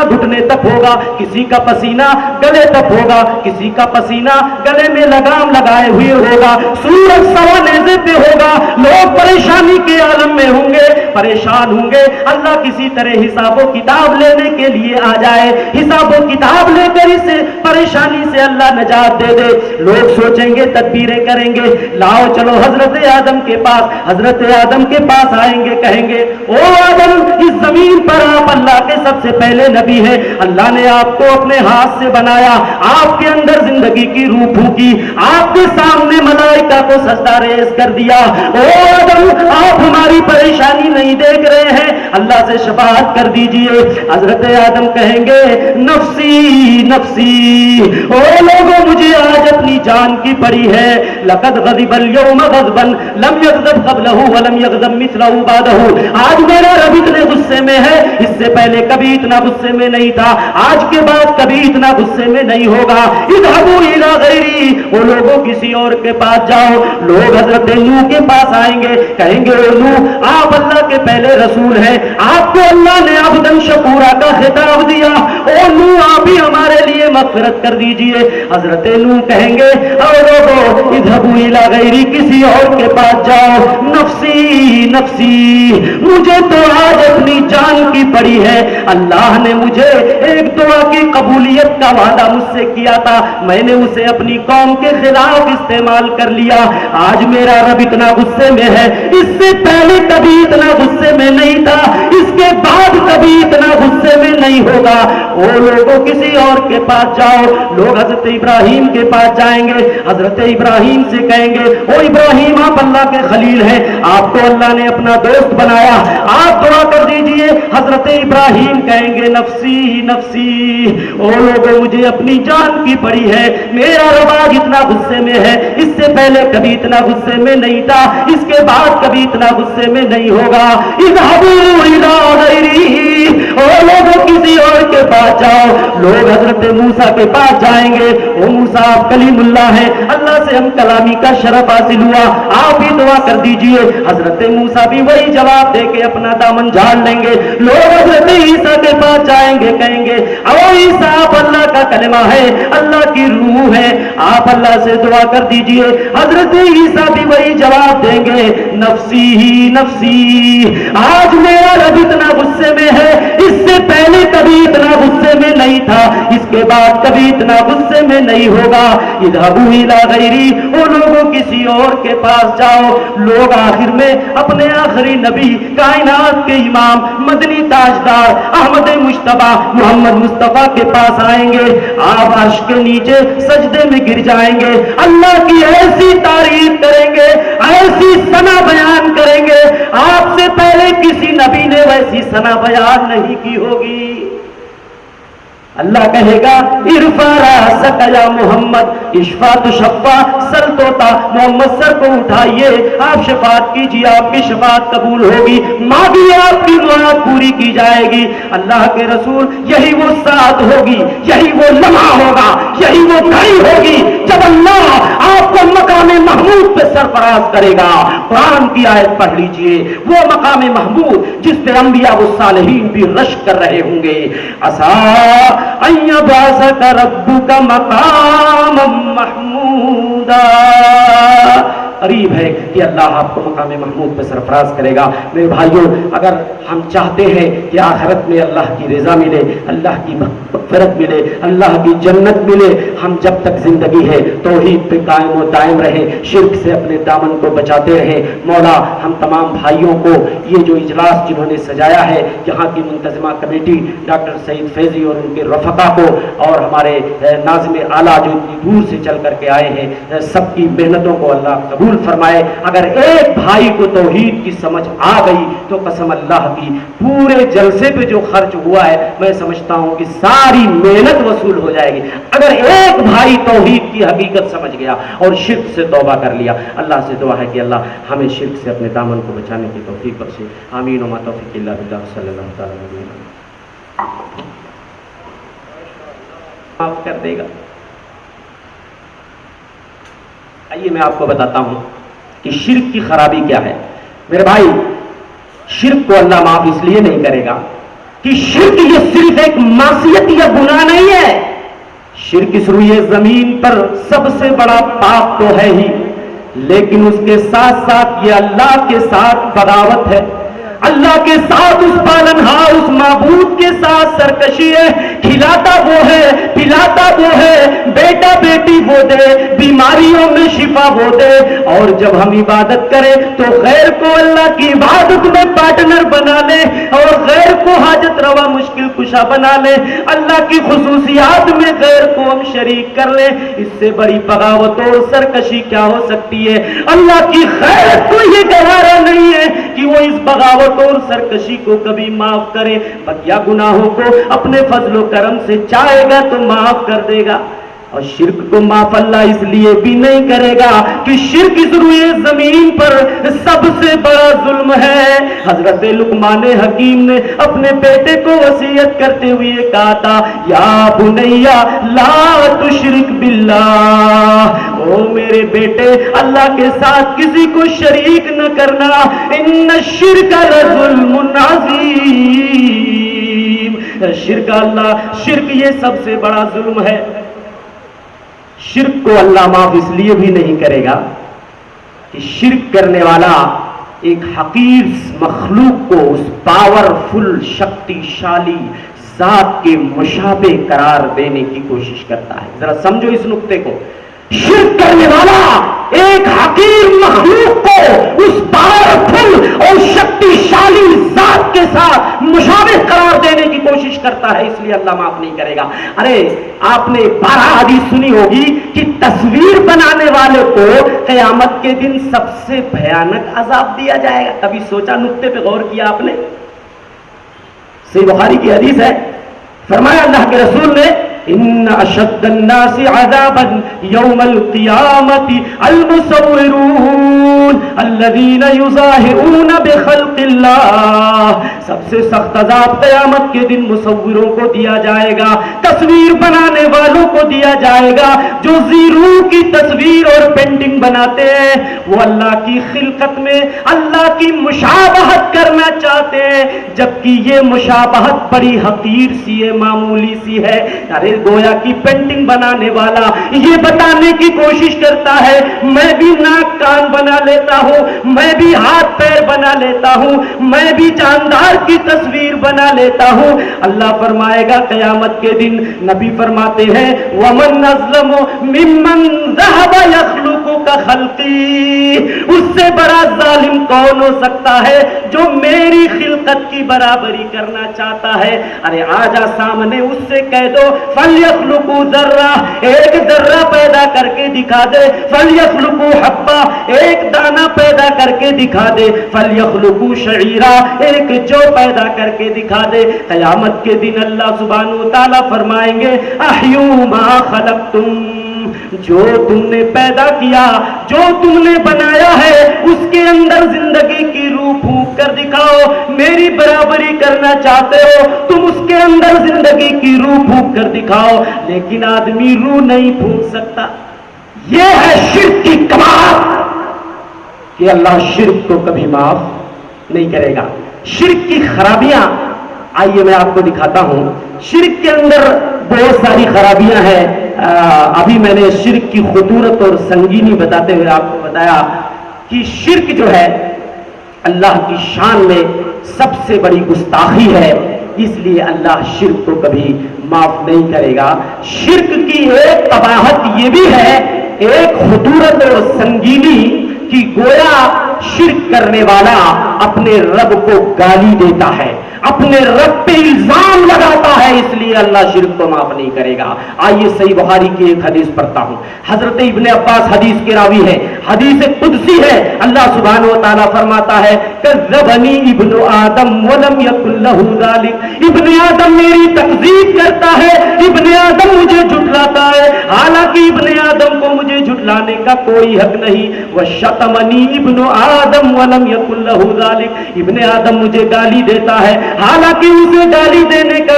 گھٹنے تک ہوگا، کسی کا پسینہ گلے تک ہوگا، کسی کا پسینہ گلے میں لگام لگائے ہوئے ہوگا، سورج سوا نیزے پہ ہوگا، لوگ پریشانی کے عالم میں ہوں گے، پریشان ہوں گے۔ اللہ کسی طرح حساب و کتاب لینے کے لیے آ جائے، حساب و کتاب لے کر اسے پریشانی سے اللہ نجات دے دے۔ لوگ سوچیں گے، تدبیریں کریں گے، لاؤ چلو حضرت آدم کے پاس، حضرت آدم کے پاس آئیں گے، کہیں گے او آدم، اس زمین پر آپ اللہ کے سب سے پہلے نبی ہیں، اللہ نے آپ کو اپنے ہاتھ سے بنایا، آپ کے اندر زندگی کی روح پھونکی، آپ کے سامنے ملائکہ کو سجدہ ریز کر دیا، او آدم آپ ہماری پریشانی نہیں دیکھ رہے ہیں، اللہ سے شفاعت کر دیجئے۔ حضرت آدم کہیں گے نفسی نفسی، او لوگوں مجھے آج اپنی جان کی پڑی ہے، لقد غضب اليوم غضبا لم يغضب قبلہ ولم يغضب مثلہ بعدہ، آج میرا رب اتنے غصے میں ہے، اس سے پہلے کبھی اتنا غصے میں نہیں تھا، آج کے بعد کبھی اتنا غصے میں نہیں ہوگا۔ اذهبوا الى غیری، وہ لوگوں کسی اور کے پاس جاؤ۔ لوگ حضرت نوح کے پاس آئیں گے، کہیں گے اے نوح آپ اللہ کے پہلے رسول ہیں، آپ کو اللہ نے عبدًا شکورا کا خطاب دیا، او نوح آپ ہی ہمارے لیے مغفرت کر دیجئے۔ حضرت نوح کہیں گے اے لوگوں اذهبوا الى غیری، کسی اور کے پاس جاؤ، نفسی نفسی، مجھے تو آج اپنی جان کی پڑی ہے، اللہ نے مجھے ایک دعا کی قبولیت کا وعدہ مجھ سے کیا تھا، میں نے اسے اپنی قوم کے خلاف استعمال کر لیا، آج میرا رب اتنا غصے میں ہے، اس سے پہلے کبھی اتنا غصے میں نہیں تھا، اس کے بعد کبھی اتنا غصے میں نہیں ہوگا۔ وہ لوگوں کسی اور کے پاس جاؤ۔ لوگ حضرت ابراہیم کے پاس جائیں گے، حضرت ابراہیم سے کہیں گے او ابراہیم آپ اللہ کے خلیل ہیں، آپ کو اللہ نے اپنا دوست بنایا، آپ دعا کر دیجئے۔ حضرت ابراہیم کہیں گے نفسی نفسی، او لوگوں مجھے اپنی جان کی پڑی ہے، میرا رب آج اتنا غصے میں ہے، اس سے پہلے کبھی اتنا غصے میں نہیں تھا، اس کے بعد کبھی اتنا غصے میں نہیں ہوگا۔ اذهبوا الى غیری، او لوگوں کسی اور کے پاس جاؤ۔ لوگ حضرت موسیٰ کے پاس جائیں گے، او موسیٰ آپ کلیم اللہ ہیں، اللہ سے ہم کلامی کا شرف حاصل ہوا، آپ ہی دعا کر دیجئے۔ حضرت موسیٰ بھی وہی جواب دے کے اپنا دامن جھاڑ لیں گے۔ لوگ حضرت عیسیٰ کے پاس جائیں گے، کہیں گے او عیسیٰ آپ اللہ کا کلمہ ہے، اللہ کی روح ہے، آپ اللہ سے دعا کر دیجئے۔ حضرت عیسیٰ بھی وہی جواب دیں گے نفسی ہی نفسی، آج میرا رب اتنا غصے میں ہے، اس سے پہلے کبھی اتنا غصے میں نہیں تھا، اس کے بعد کبھی اتنا غصے میں نہیں ہوگا۔ اذهبوا الى غیری، وہ لوگوں کسی اور کے پاس جاؤ۔ لوگ آخر میں اپنے آخری نبی، کائنات کے امام، مدنی تاجدار احمد مجتبیٰ محمد مصطفیٰ کے پاس آئیں گے، آپ عرش کے نیچے سجدے میں گر جائیں گے، اللہ کی ایسی تعریف کریں گے، ایسی ثنا بیان کریں گے، آپ سے پہلے کسی نبی نے ویسی ثنا بیان نہیں کی ہوگی۔ اللہ کہے گا ارفع رأسک یا محمد اشفع تشفع، سر توتا محمد سر کو اٹھائیے، آپ شفاعت کیجیے، آپ کی شفاعت قبول ہوگی، مانگی آپ کی مراد پوری کی جائے گی۔ اللہ کے رسول یہی وہ ساعت ہوگی، یہی وہ لمحہ ہوگا، یہی وہ گھڑی ہوگی جب اللہ آپ کو مقام محمود پہ سرفراز کرے گا۔ قرآن کی آیت پڑھ لیجئے، وہ مقام محمود جس پہ انبیاء و صالحین بھی رشک کر رہے ہوں گے۔ ان یبعثک ربک مقاما محمودا، قریب ہے کہ اللہ آپ کو مقام محمود پہ سرفراز کرے گا۔ میرے بھائیوں، اگر ہم چاہتے ہیں کہ آخرت میں اللہ کی رضا ملے، اللہ کی مغفرت ملے، اللہ کی جنت ملے، ہم جب تک زندگی ہے توحید پہ قائم و دائم رہیں، شرک سے اپنے دامن کو بچاتے رہیں۔ مولا ہم تمام بھائیوں کو یہ جو اجلاس جنہوں نے سجایا ہے، یہاں کی منتظمہ کمیٹی، ڈاکٹر سعید فیضی اور ان کے رفقا کو، اور ہمارے ناظم اعلیٰ جو اتنی دور سے چل کر کے آئے ہیں، سب کی محنتوں کو اللہ قبول فرمائے۔ اگر ایک بھائی کو توحید کی سمجھ آ گئی تو قسم اللہ کی پورے جلسے پہ جو خرچ ہوا ہے میں سمجھتا ہوں کہ ساری محنت وصول ہو جائے گی، اگر ایک بھائی توحید کی حقیقت سمجھ گیا اور شرک سے توبہ کر لیا۔ اللہ سے دعا ہے کہ اللہ ہمیں شرک سے اپنے دامن کو بچانے کی توفیق بخشے، آمین وما توفیق الا باللہ، صلی اللہ تعالی علیہ وسلم۔ معاف کر دے گا۔ آئیے میں آپ کو بتاتا ہوں کہ شرک کی خرابی کیا ہے۔ میرے بھائی، شرک کو اللہ معاف اس لیے نہیں کرے گا کہ شرک یہ صرف ایک معصیت یا گناہ نہیں ہے، شرک اس روئے زمین پر سب سے بڑا پاپ تو ہے ہی، لیکن اس کے ساتھ ساتھ یہ اللہ کے ساتھ بغاوت ہے، اللہ کے ساتھ اس پالنہار اس معبود کے ساتھ سرکشی ہے۔ کھلاتا وہ ہے، پلاتا وہ ہے، بیٹا بیٹی وہ دے، بیماریوں میں شفا وہ دے، اور جب ہم عبادت کریں تو غیر کو اللہ کی عبادت میں پارٹنر بنا لے اور غیر کو حاجت روا مشکل کشا بنا لے، اللہ کی خصوصیات میں غیر کو ہم شریک کر لیں، اس سے بڑی بغاوت اور سرکشی کیا ہو سکتی ہے؟ اللہ کی خیر کو یہ گوارا نہیں ہے کہ وہ اس بغاوت اور سرکشی کو کبھی معاف کرے، بقیہ گناہوں کو اپنے فضل و کرم سے چاہے گا تو معاف کر دے گا۔ اور شرک کو معاف اللہ اس لیے بھی نہیں کرے گا کہ شرک اس روئے زمین پر سب سے بڑا ظلم ہے۔ حضرت لقمان حکیم نے اپنے بیٹے کو وصیت کرتے ہوئے کہا تھا، یا بنیا لا تشرک باللہ، او میرے بیٹے اللہ کے ساتھ کسی کو شریک نہ کرنا، ان الشرک لظلم عظیم، شرک یہ سب سے بڑا ظلم ہے۔ شرک کو اللہ معاف اس لیے بھی نہیں کرے گا کہ شرک کرنے والا ایک حقیر مخلوق کو اس پاورفل شکتی شالی ذات کے مشابہ قرار دینے کی کوشش کرتا ہے۔ ذرا سمجھو اس نقطے کو، شرک کرنے والا ایک حقیر مخلوق کو اس پاورفل اور شکتی شالی ذات کے ساتھ مشابہ قرار دینے کی کوشش کرتا ہے، اس لیے اللہ معاف نہیں کرے گا۔ ارے آپ نے 12 حدیث سنی ہوگی کہ تصویر بنانے والے کو قیامت کے دن سب سے بھیانک عذاب دیا جائے گا۔ کبھی سوچا، نقطے پہ غور کیا آپ نے؟ صحیح بخاری کی حدیث ہے، فرمایا اللہ کے رسول نے، ان اشد الناس عذابا یوم القیامت المصورون الذین یظاہرون بخلق اللہ، سب سے سخت عذاب قیامت کے دن مصوروں کو دیا جائے گا، تصویر بنانے والوں کو دیا جائے گا، جو زیرو کی تصویر اور پینٹنگ بناتے ہیں، وہ اللہ کی خلقت میں اللہ کی مشابہت کرنا چاہتے ہیں، جبکہ یہ مشابہت بڑی حقیر سی ہے، معمولی سی ہے۔ ارے گویا کی پینٹنگ بنانے والا یہ بتانے کی کوشش کرتا ہے، میں بھی ناک کان بنا لیتا ہوں، میں بھی ہاتھ پیر بنا لیتا ہوں، میں بھی جاندار کی تصویر بنا لیتا ہوں۔ اللہ فرمائے گا قیامت کے دن، نبی فرماتے ہیں، وَمَنْ أَظْلَمُ مِمَّنْ ذَهَبَ يَخْلُقُ كَخَلْقِي، اس سے بڑا ظالم کون ہو سکتا ہے جو میری خلقت کی برابری کرنا چاہتا ہے؟ ارے آجا سامنے، اس سے کہہ دو فَلْيَخْلُقُوا ذَرَّةً، ایک ذرہ پیدا کر کے دکھا دے، فَلْيَخْلُقُوا حَبَّةً، ایک دانہ پیدا کر کے دکھا دے، فَلْيَخْلُقُوا شَعِيرًا، ایک جو پیدا کر کے دکھا دے۔ قیامت کے دن اللہ سبحانہ وتعالیٰ فرمائیں گے، احیوا ما خلقتم، جو تم نے پیدا کیا، جو تم نے بنایا ہے، اس کے اندر زندگی کی روح پھونک کر دکھاؤ۔ میری برابری کرنا چاہتے ہو تم، اس کے اندر زندگی کی روح پھونک کر دکھاؤ، لیکن آدمی روح نہیں پھونک سکتا۔ یہ ہے شرک کی کمال کہ اللہ شرک کو کبھی معاف نہیں کرے گا۔ شرک کی خرابیاں آئیے میں آپ کو دکھاتا ہوں۔ شرک کے اندر بہت ساری خرابیاں ہیں۔ ابھی میں نے شرک کی خطورت اور سنگینی بتاتے ہوئے آپ کو بتایا کہ شرک جو ہے اللہ کی شان میں سب سے بڑی گستاخی ہے، اس لیے اللہ شرک کو کبھی معاف نہیں کرے گا۔ شرک کی ایک قباحت یہ بھی ہے، ایک خطورت اور سنگینی، کہ گویا شرک کرنے والا اپنے رب کو گالی دیتا ہے، اپنے رب پہ الزام لگاتا ہے، اس لیے اللہ شرک کو معاف نہیں کرے گا۔ آئیے صحیح بخاری کی ایک حدیث پڑھتا ہوں، حضرت ابن عباس حدیث کے راوی ہے، حدیث قدسی ہے۔ اللہ سبحانہ و تعالیٰ فرماتا ہے، کذبنی ابن آدم ولم یکن لہ ذلک، ابن آدم میری تکذیب کرتا ہے، ابن آدم مجھے جھٹلاتا ہے، حالانکہ ابن آدم کو مجھے جھٹلانے کا کوئی حق نہیں۔ وشتمنی ابن آدم ولم یکن لہ ذلک، ابن آدم مجھے گالی دیتا ہے، حالانکہ اسے گالی دینے کا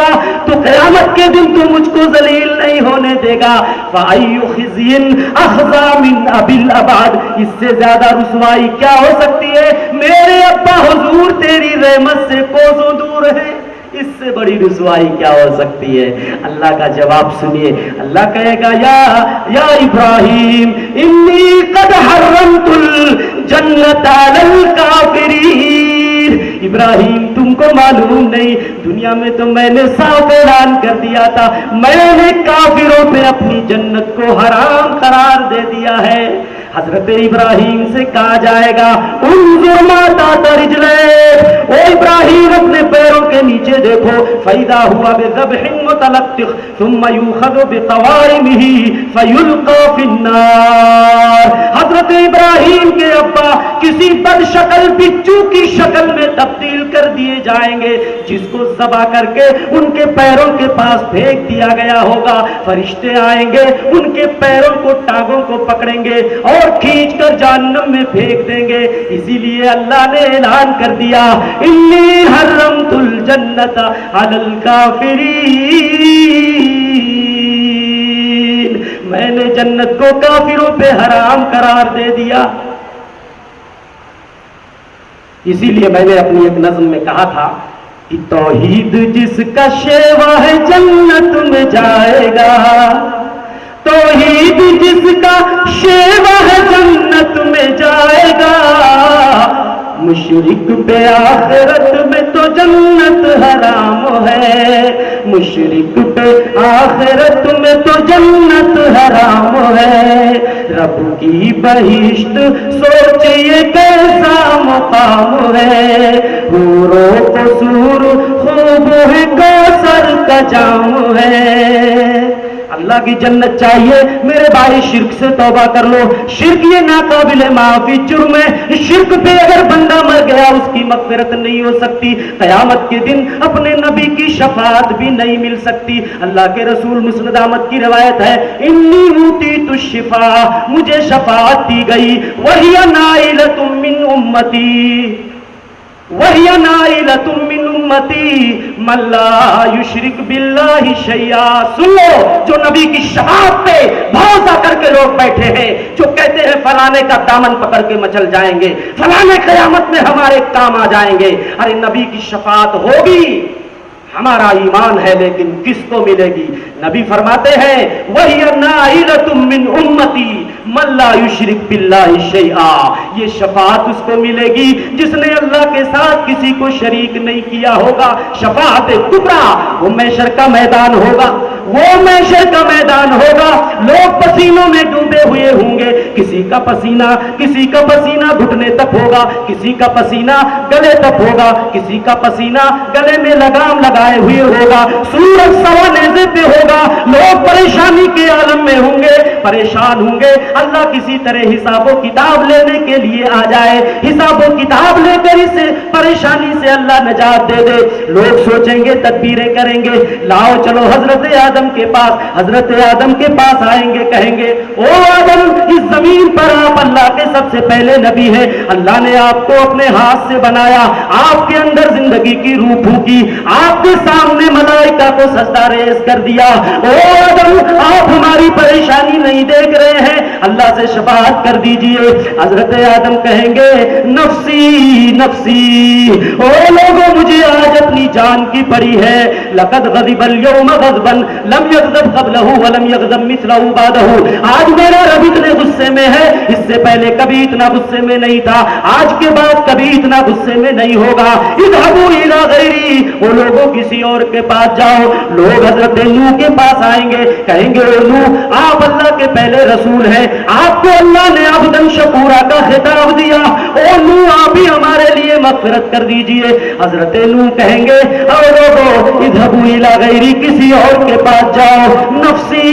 گا تو قیامت کے دن تو مجھ کو ذلیل نہیں ہونے دے گا. فَأَيُّ خِزْيٍ أَخْزَى مِنْ أَبِي الْأَبَادِ, اس سے زیادہ رسوائی کیا ہو سکتی ہے؟ میرے ابا حضور تیری رحمت سے کوسوں دور ہے, اس سے بڑی رسوائی کیا ہو سکتی ہے؟ اللہ کا جواب سنیے. اللہ کہے گا یا ابراہیم انی قد حرمت الجنت علی الکافرین. ابراہیم تم کو معلوم نہیں, دنیا میں تو میں نے صاف اعلان کر دیا تھا, میں نے کافروں پہ اپنی جنت کو حرام قرار دے دیا ہے. حضرت ابراہیم سے کہا جائے گا انظر ما تحت رجلیک, او ابراہیم اپنے پیروں کے نیچے دیکھو. فَإِذَا هُوَ بِذَبْحٍ مُتَلَطِّخٍ ثُمَّ يُؤْخَذُ بِقَوَارِمِهِ فَيُلْقَىٰ فِي النَّارِ. حضرت ابراہیم کے ابا کسی بد شکل بچو کی شکل میں تبدیل کر دیے جائیں گے, جس کو ذبح کر کے ان کے پیروں کے پاس پھینک دیا گیا ہوگا. فرشتے آئیں گے, ان کے پیروں کو ٹانگوں کو پکڑیں گے اور کھینچ کر جہنم میں پھینک دیں گے. اسی لیے اللہ نے اعلان کر دیا انی حرمت الجنت علی الکافرین, میں نے جنت کو کافروں پہ حرام قرار دے دیا. اسی لیے میں نے اپنی ایک نظم میں کہا تھا کہ توحید جس کا شیوا ہے جنت میں جائے گا, توحید جس کا شیوا ہے جنت میں جائے گا. مشرک پہ آخرت میں تو جنت حرام ہے, مشرک پہ آخرت میں تو جنت حرام ہے. رب کی بہشت سوچئے کیسا مقام ہے, حور و قصور خوب ہے کوثر کا جام ہے. اللہ کی جنت چاہیے میرے بھائی, شرک سے توبہ کر لو. شرک یہ ناقابل معافی جرم ہے. شرک پہ اگر بندہ مر گیا اس کی مغفرت نہیں ہو سکتی. قیامت کے دن اپنے نبی کی شفاعت بھی نہیں مل سکتی. اللہ کے رسول مسند احمد کی روایت ہے انی اوتیت الشفاء, مجھے شفاعت دی گئی. وہی نائلۃ من امتی, وہی نائلۃ من امتی من لا یشرک باللہ شیئا. سن لو, جو نبی کی شفاعت پہ بھروسہ کر کے لوگ بیٹھے ہیں, جو کہتے ہیں فلانے کا دامن پکڑ کے مچل جائیں گے, فلانے قیامت میں ہمارے کام آ جائیں گے. ارے نبی کی شفاعت ہوگی, ہمارا ایمان ہے, لیکن کس کو ملے گی؟ نبی فرماتے ہیں وَهِيَ نَائِلَةٌ مِّنْ أُمَّتِي مَن لَّا يُشْرِكْ بِاللَّهِ شَيْئًا. یہ شفاعت اس کو ملے گی جس نے اللہ کے ساتھ کسی کو شریک نہیں کیا ہوگا. شفاعت کبریٰ, وہ محشر کا میدان ہوگا, وہ محشر کا میدان ہوگا. لوگ پسینوں میں ڈوبے ہوئے ہوں گے, کسی کا پسینہ گھٹنے تک ہوگا, کسی کا پسینہ گلے تک ہوگا, کسی کا پسینہ گلے میں لگام لگائے ہوئے ہوگا. سورج سوا نیزے پہ ہوگا. لوگ پریشانی کے عالم میں ہوں گے, پریشان ہوں گے. اللہ کسی طرح حساب و کتاب لینے کے لیے آ جائے, حساب و کتاب لے کر اسے پریشانی سے اللہ نجات دے دے. لوگ سوچیں گے, تدبیریں کریں گے, لاؤ چلو حضرت آدم کے پاس. حضرت آدم کے پاس آئیں گے, کہیں گے او آدم, اس زمین پر آپ اللہ کے سب سے پہلے نبی ہیں. اللہ نے آپ کو اپنے ہاتھ سے بنایا, آپ کے اندر زندگی کی روح پھونکی, آپ کے سامنے ملائکہ کو سجدہ ریز کر دیا. او آدم, آپ ہماری پریشانی نہیں دیکھ رہے ہیں, اللہ سے شفاعت کر دیجئے. حضرت آدم کہیں گے نفسی نفسی, او لوگوں مجھے آج اپنی جان کی پڑی ہے. لقد غضب اليوم غضبا لم يغضب قبله ولم يغضب مثله بعده. آج میرا رب اتنے غصے میں ہے, اس سے پہلے کبھی اتنا غصے میں نہیں تھا, آج کے بعد کبھی اتنا غصے میں نہیں ہوگا. اذهبوا الى غیری, وہ لوگوں کسی اور کے پاس جاؤ. لوگ حضرت نوح کے پاس آئیں گے, کہیں گے اے نوح, آپ اللہ کے پہلے رسول ہیں, آپ کو اللہ نے عبدن شکورا کا خطاب دیا. او نوح, آپ ہی ہمارے لیے مغفرت کر دیجئے. حضرت نوح کہیں گے او لوگو اذهبوا الى غیری, کسی اور کے پاس جاؤ. نفسی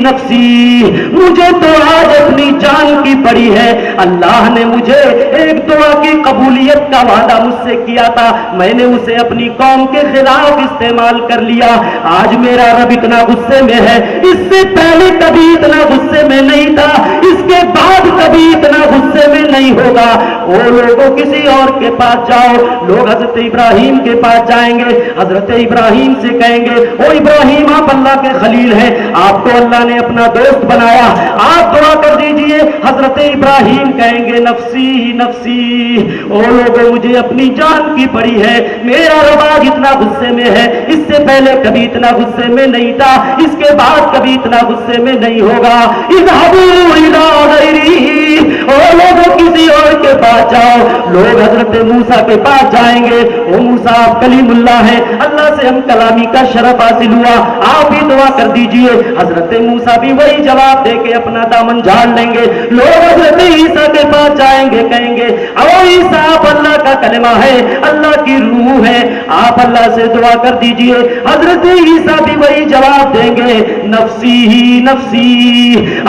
نفسی, مجھے تو آج اپنی جان کی پڑی ہے. اللہ نے مجھے ایک دعا کی قبولیت کا وعدہ مجھ سے کیا تھا, میں نے اسے اپنی قوم کے خلاف استعمال کر لیا. آج میرا رب اتنا غصے میں ہے, اس سے پہلے کبھی اتنا غصے میں نہیں تھا. اس کے بعد کبھی اتنا غصے میں نہیں ہوگا۔ وہ لوگوں کسی اور کے پاس جاؤ، لوگ حضرت ابراہیم کے پاس جائیں گے، حضرت ابراہیم سے کہیں گے او ابراہیم آپ اللہ کے خلیل ہیں، آپ کو اللہ نے اپنا دوست بنایا، آپ دعا کر دیجئے۔ حضرت ابراہیم کہیں گے نفسی نفسی، او لوگوں مجھے اپنی جان کی پڑی ہے، میرا رب آج اتنا غصے میں ہے، اس سے پہلے کبھی اتنا غصے میں نہیں تھا، اس کے بعد کبھی اتنا غصے میں نہیں ہوگا۔ اذهبوا الى غیری، او لوگوں کسی اور کے پاس جاؤ۔ لوگ حضرت موسیٰ کے پاس جائیں گے، او موسیٰ آپ کلیم اللہ ہیں، اللہ سے ہم کلامی کا شرف حاصل ہوا، آپ ہی دعا کر دیجئے۔ حضرت موسیٰ بھی وہی جواب دے کے اپنا دامن جھاڑ لیں گے۔ لوگ حضرت عیسیٰ کے پاس جائیں گے، کہیں گے او عیسیٰ آپ اللہ کا کلمہ ہے، اللہ کی روح ہے، آپ اللہ سے دعا کر دیجئے۔ حضرت عیسیٰ بھی وہی جواب دیں گے نفسی ہی نفسی،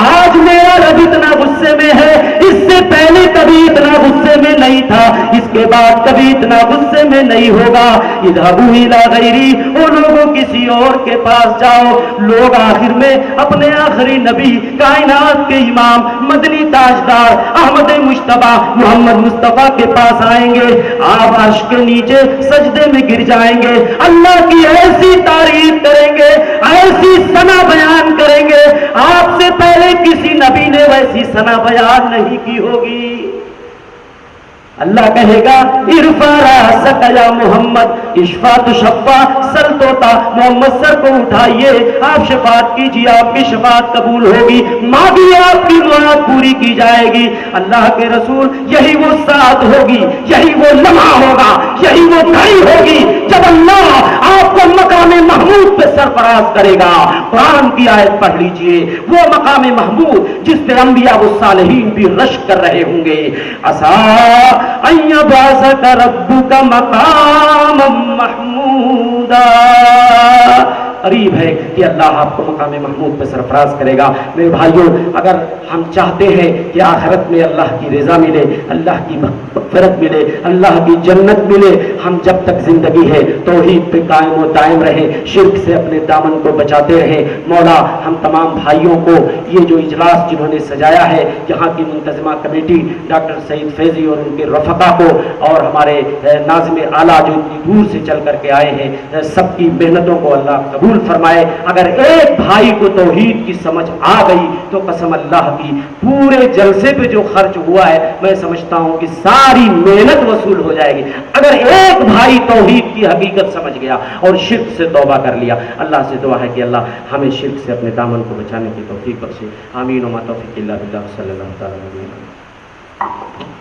آج میرا رب اتنا غصے میں ہے، اس سے پہلے کبھی اتنا غصے میں نہیں تھا، اس کے بعد کبھی اتنا غصے میں نہیں ہوگا۔ اذهبوا الى غیری، وہ لوگوں کسی اور کے پاس جاؤ۔ لوگ آخر میں اپنے آخری نبی، کائنات کے امام، مدنی تاجدار احمد مجتبیٰ محمد مصطفیٰ کے پاس آئیں گے، آپ عرش کے نیچے سجدے میں گر جائیں گے، اللہ کی ایسی تعریف کریں گے، ایسی ثنا بیان کریں گے، آپ سے پہلے کسی نبی نے ویسی ثنا بیان نہیں کی ہوگی۔ اللہ کہے گا ارفع رأسک یا محمد اشفع تشفع، سر توتا محمد سر کو اٹھائیے، آپ شفاعت کیجیے، آپ کی شفاعت قبول ہوگی، مانگیے آپ کی مراد پوری کی جائے گی۔ اللہ کے رسول یہی وہ ساعت ہوگی، یہی وہ لمحہ ہوگا، یہی وہ گھڑی ہوگی جب اللہ آپ کو مقام محمود پہ سرفراز کرے گا۔ قرآن کی آیت پڑھ لیجئے، وہ مقام محمود جس پہ انبیاء و صالحین بھی رشک کر رہے ہوں گے۔ ان یبعثک ربک مقاما محمودا، قریب ہے کہ اللہ آپ کو مقام محمود پہ سرفراز کرے گا۔ میرے بھائیوں، اگر ہم چاہتے ہیں کہ آخرت میں اللہ کی رضا ملے، اللہ کی مغفرت ملے، اللہ کی جنت ملے، ہم جب تک زندگی ہے توحید پہ قائم و دائم رہیں، شرک سے اپنے دامن کو بچاتے رہیں۔ مولا ہم تمام بھائیوں کو یہ جو اجلاس جنہوں نے سجایا ہے، یہاں کی منتظمہ کمیٹی ڈاکٹر سعید فیضی اور ان کے رفقا کو، اور ہمارے ناظم اعلیٰ جو اتنی دور سے چل کر کے آئے ہیں، سب کی محنتوں کو اللہ قبول فرمائے۔ اگر ایک بھائی کو توحید کی سمجھ آ گئی تو قسم اللہ کی پورے جلسے پہ جو خرچ ہوا ہے میں سمجھتا ہوں کہ ساری محنت وصول ہو جائے گی، اگر ایک بھائی توحید کی حقیقت سمجھ گیا اور شرک سے توبہ کر لیا۔ اللہ سے دعا ہے کہ اللہ ہمیں شرک سے اپنے دامن کو بچانے کی توفیق بخشے۔ آمین و ما توفیق الا باللہ، صلی اللہ تعالی علیہ وسلم۔